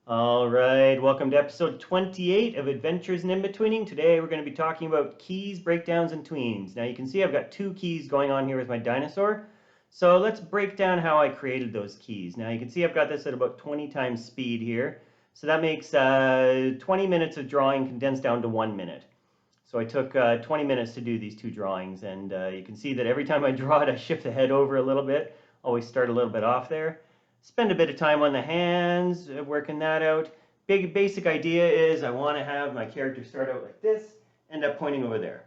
All right, welcome to episode 28 of Adventures in Inbetweening. Today we're going to be talking about keys, breakdowns, and tweens. Now you can see I've got two keys going on here with my dinosaur. So let's break down how I created those keys. Now you can see I've got this at about 20 times speed here. So that makes 20 minutes of drawing condensed down to 1 minute. So I took 20 minutes to do these two drawings, and you can see that every time I draw it I shift the head over a little bit. Always start a little bit off there. Spend a bit of time on the hands, working that out. Basic idea is I want to have my character start out like this, end up pointing over there.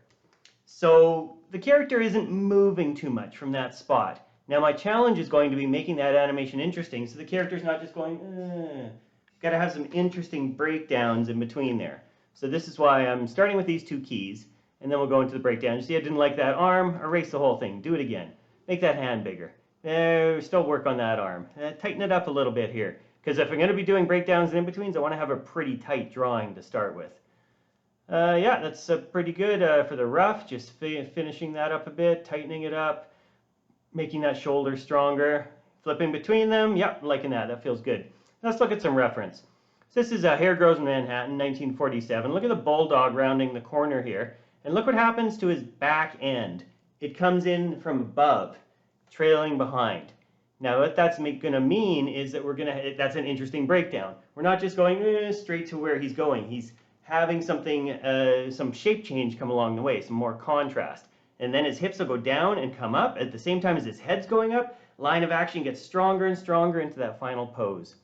So the character isn't moving too much from that spot. Now my challenge is going to be making that animation interesting, so the character's not just going, Got to have some interesting breakdowns in between there. So this is why I'm starting with these two keys, and then we'll go into the breakdown. You see I didn't like that arm, erase the whole thing, do it again. Make that hand bigger. Still work on that arm. Tighten it up a little bit here, because if I'm going to be doing breakdowns and in-betweens, I want to have a pretty tight drawing to start with. Yeah, that's pretty good for the rough, just finishing that up a bit, tightening it up, making that shoulder stronger, flipping between them. Yep, liking that. That feels good. Let's look at some reference. So this is Hare Grows in Manhattan, 1947. Look at the bulldog rounding the corner here, and look what happens to his back end. It comes in from above, trailing behind. Now what that's going to mean is that that's an interesting breakdown. We're not just going straight to where he's going. He's having something, some shape change come along the way, some more contrast. And then his hips will go down and come up at the same time as his head's going up. Line of action gets stronger and stronger into that final pose.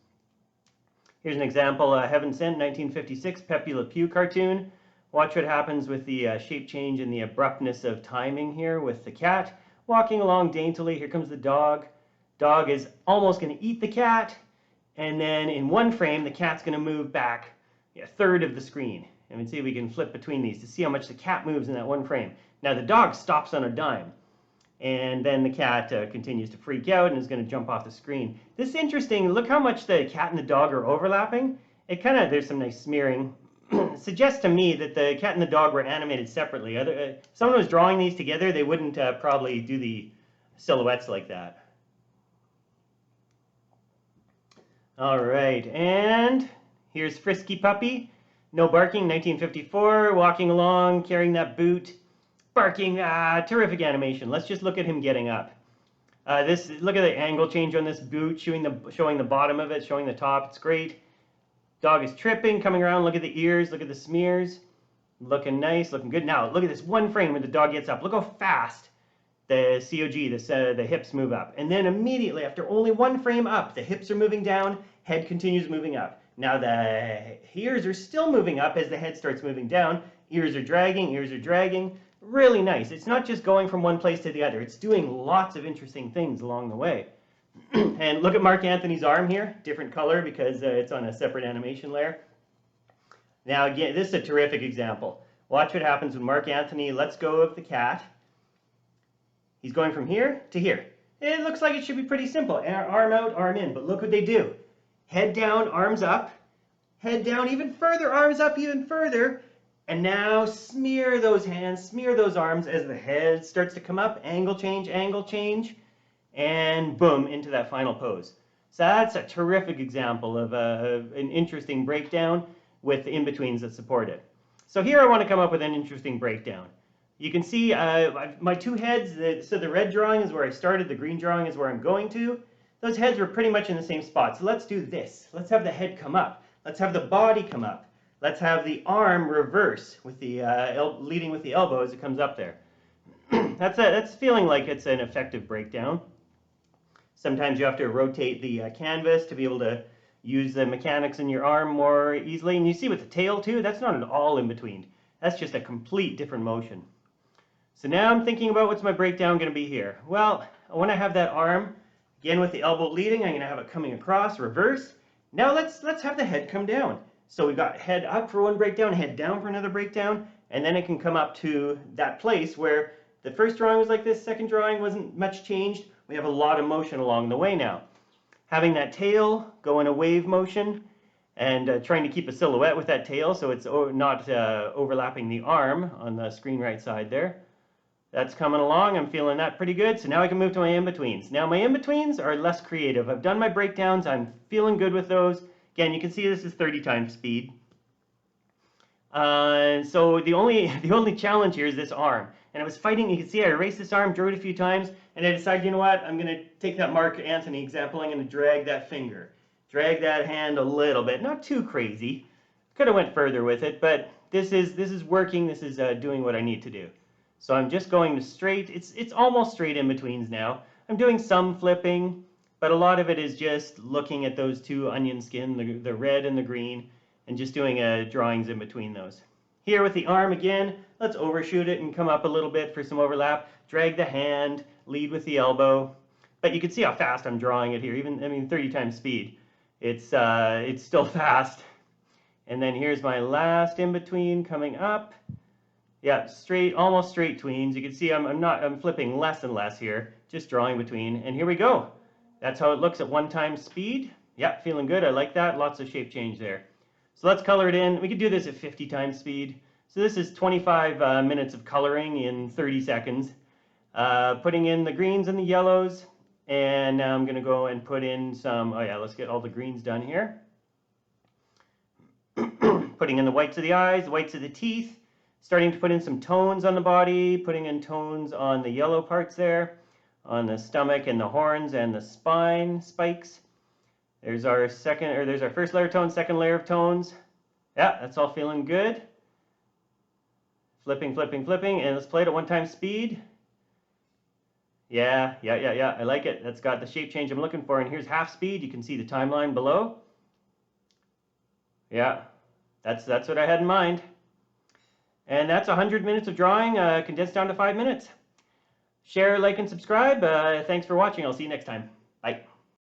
Here's an example, Heaven Sent, 1956, Pepe Le Pew cartoon. Watch what happens with the shape change and the abruptness of timing here with the cat. Walking along daintily, here comes the dog. Dog is almost going to eat the cat, and then in one frame, the cat's going to move back a third of the screen. And we see if we can flip between these to see how much the cat moves in that one frame. Now the dog stops on a dime, and then the cat continues to freak out and is going to jump off the screen. This is interesting. Look how much the cat and the dog are overlapping. There's some nice smearing. Suggests to me that the cat and the dog were animated separately. If someone was drawing these together, they wouldn't probably do the silhouettes like that. All right, and here's Frisky Puppy. No barking, 1954, walking along, carrying that boot, barking, terrific animation. Let's just look at him getting up. Look at the angle change on this boot, showing the bottom of it, showing the top, it's great. Dog is tripping, coming around, look at the ears, look at the smears. Looking nice, looking good. Now, look at this one frame where the dog gets up. Look how fast the COG, the hips move up. And then immediately, after only one frame up, the hips are moving down, head continues moving up. Now the ears are still moving up as the head starts moving down. Ears are dragging. Really nice. It's not just going from one place to the other. It's doing lots of interesting things along the way. And look at Mark Anthony's arm here, different color because it's on a separate animation layer. Now again, this is a terrific example. Watch what happens when Mark Anthony lets go of the cat. He's going from here to here. It looks like it should be pretty simple. Arm out, arm in, but look what they do. Head down, arms up. Head down even further, arms up even further. And now smear those hands, smear those arms as the head starts to come up. Angle change. And boom, into that final pose. So that's a terrific example of an interesting breakdown with in-betweens that support it. So here I want to come up with an interesting breakdown. You can see my two heads, so the red drawing is where I started, the green drawing is where I'm going to. Those heads were pretty much in the same spot. So let's do this. Let's have the head come up. Let's have the body come up. Let's have the arm reverse with the leading with the elbow as it comes up there. That's feeling like it's an effective breakdown. Sometimes you have to rotate the canvas to be able to use the mechanics in your arm more easily. And you see with the tail too, that's not at all in between. That's just a complete different motion. So now I'm thinking about what's my breakdown going to be here. Well, I want to have that arm, again with the elbow leading, I'm going to have it coming across, reverse. Now let's have the head come down. So we've got head up for one breakdown, head down for another breakdown, and then it can come up to that place where the first drawing was like this, second drawing wasn't much changed. We have a lot of motion along the way now. Having that tail go in a wave motion and trying to keep a silhouette with that tail so it's not overlapping the arm on the screen right side there. That's coming along. I'm feeling that pretty good. So now I can move to my in-betweens. Now my in-betweens are less creative. I've done my breakdowns. I'm feeling good with those. Again, you can see this is 30 times speed. So the only challenge here is this arm. And I was fighting, you can see I erased this arm, drew it a few times, and I decided, you know what, I'm going to take that Mark Anthony example, I'm going to drag that finger. Drag that hand a little bit, not too crazy. Could have went further with it, but this is working, this is doing what I need to do. So I'm just going to straight, it's almost straight in betweens now. I'm doing some flipping, but a lot of it is just looking at those two onion skin, the red and the green, and just doing drawings in between those. Here with the arm again, let's overshoot it and come up a little bit for some overlap. Drag the hand, lead with the elbow. But you can see how fast I'm drawing it here, even, I mean, 30 times speed. It's still fast. And then here's my last in between coming up. Yeah, straight, almost straight tweens. You can see I'm flipping less and less here, just drawing between. And here we go. That's how it looks at 1 time speed. Yeah, feeling good. I like that. Lots of shape change there. So let's color it in. We could do this at 50 times speed. So this is 25 minutes of coloring in 30 seconds. Putting in the greens and the yellows. And now I'm going to go and put in some, oh yeah, let's get all the greens done here. Putting in the whites of the eyes, the whites of the teeth. Starting to put in some tones on the body. Putting in tones on the yellow parts there. On the stomach and the horns and the spine spikes. There's our first layer of tones, second layer of tones. Yeah, that's all feeling good. Flipping, flipping, flipping, and let's play it at 1 time speed. Yeah, I like it. That's got the shape change I'm looking for, and here's half speed. You can see the timeline below. Yeah, that's what I had in mind. And that's 100 minutes of drawing, condensed down to 5 minutes. Share, like, and subscribe. Thanks for watching. I'll see you next time.